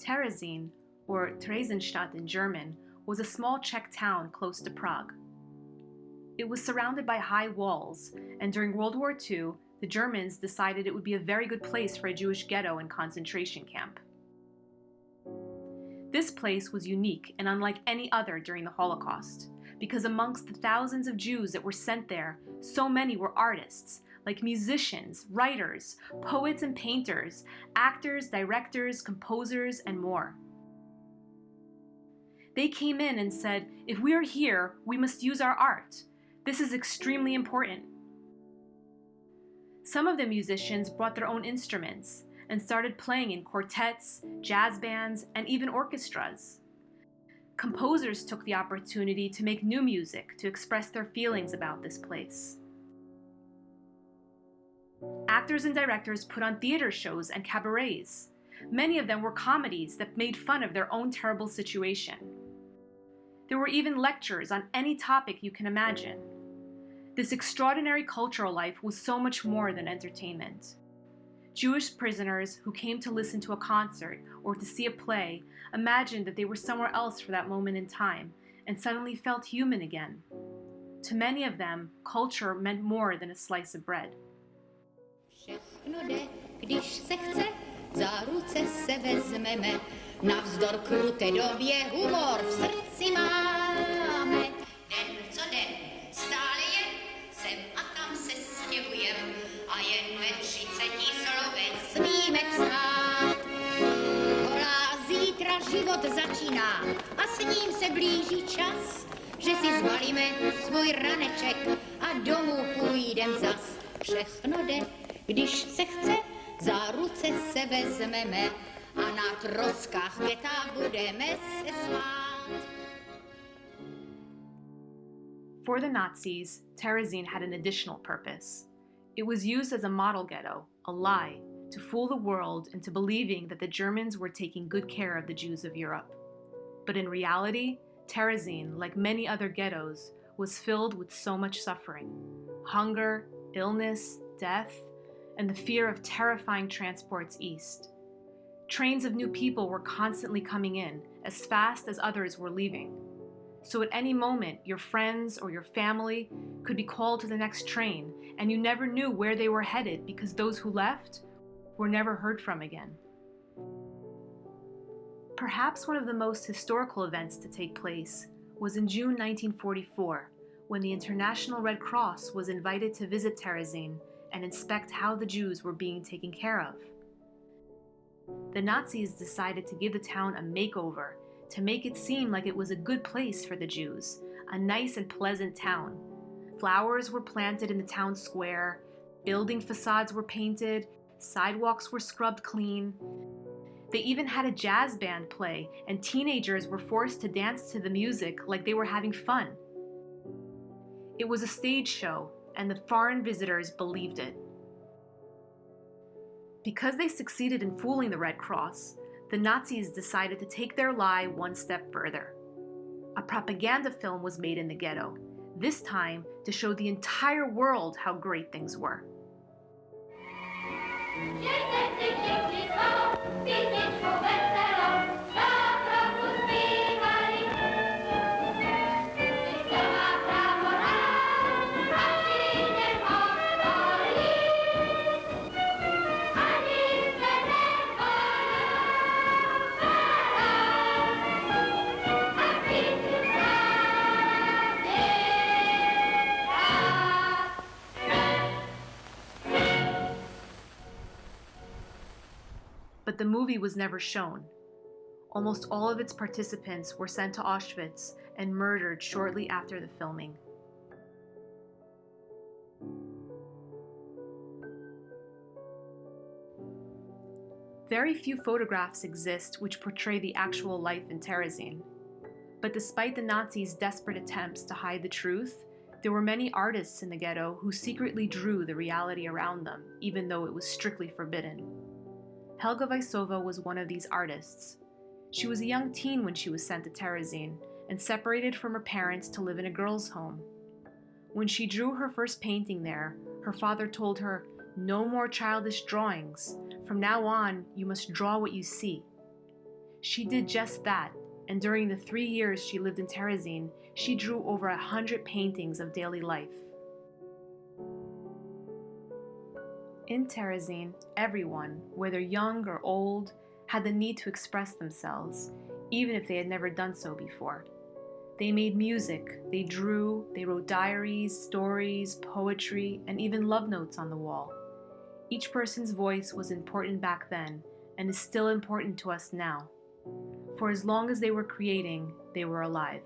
Terezin, or Theresienstadt in German, was a small Czech town close to Prague. It was surrounded by high walls, and during World War II, the Germans decided it would be a very good place for a Jewish ghetto and concentration camp. This place was unique and unlike any other during the Holocaust, because amongst the thousands of Jews that were sent there, so many were artists, like musicians, writers, poets and painters, actors, directors, composers, and more. They came in and said, if we are here, we must use our art. This is extremely important. Some of the musicians brought their own instruments and started playing in quartets, jazz bands, and even orchestras. Composers took the opportunity to make new music to express their feelings about this place. Actors and directors put on theater shows and cabarets. Many of them were comedies that made fun of their own terrible situation. There were even lectures on any topic you can imagine. This extraordinary cultural life was so much more than entertainment. Jewish prisoners who came to listen to a concert or to see a play imagined that they were somewhere else for that moment in time and suddenly felt human again. To many of them, culture meant more than a slice of bread. Všechno jde, když se chce, za ruce se vezmeme, navzdor kruté době humor v srdci máme. Den co den, stále jen, sem a tam se stěhujem, a jen ve 30 slovech smíme psát. Holá, zítra život začíná, a s ním se blíží čas, že si zbalíme svůj raneček a domů půjdem zas. Všechno jde, když se chce, za ruce se vezmeme a na troskách geta budeme se smát. For the Nazis, Terezin had an additional purpose. It was used as a model ghetto, a lie, to fool the world into believing that the Germans were taking good care of the Jews of Europe. But in reality, Terezin, like many other ghettos, was filled with so much suffering: hunger, illness, death, and the fear of terrifying transports east. Trains of new people were constantly coming in, as fast as others were leaving. So at any moment, your friends or your family could be called to the next train, and you never knew where they were headed because those who left were never heard from again. Perhaps one of the most historical events to take place was in June 1944, when the International Red Cross was invited to visit Terezin and inspect how the Jews were being taken care of. The Nazis decided to give the town a makeover to make it seem like it was a good place for the Jews, a nice and pleasant town. Flowers were planted in the town square, building facades were painted, sidewalks were scrubbed clean. They even had a jazz band play, and teenagers were forced to dance to the music like they were having fun. It was a stage show, and the foreign visitors believed it. Because they succeeded in fooling the Red Cross, the Nazis decided to take their lie one step further. A propaganda film was made in the ghetto, this time to show the entire world how great things were. But the movie was never shown. Almost all of its participants were sent to Auschwitz and murdered shortly after the filming. Very few photographs exist which portray the actual life in Terezin. But despite the Nazis' desperate attempts to hide the truth, there were many artists in the ghetto who secretly drew the reality around them, even though it was strictly forbidden. Helga Vaisova was one of these artists. She was a young teen when she was sent to Terezin and separated from her parents to live in a girls' home. When she drew her first painting there, her father told her, "No more childish drawings. From now on, you must draw what you see." She did just that, and during the 3 years she lived in Terezin, she drew over 100 paintings of daily life. In Terezin, everyone, whether young or old, had the need to express themselves, even if they had never done so before. They made music, they drew, they wrote diaries, stories, poetry, and even love notes on the wall. Each person's voice was important back then, and is still important to us now. For as long as they were creating, they were alive.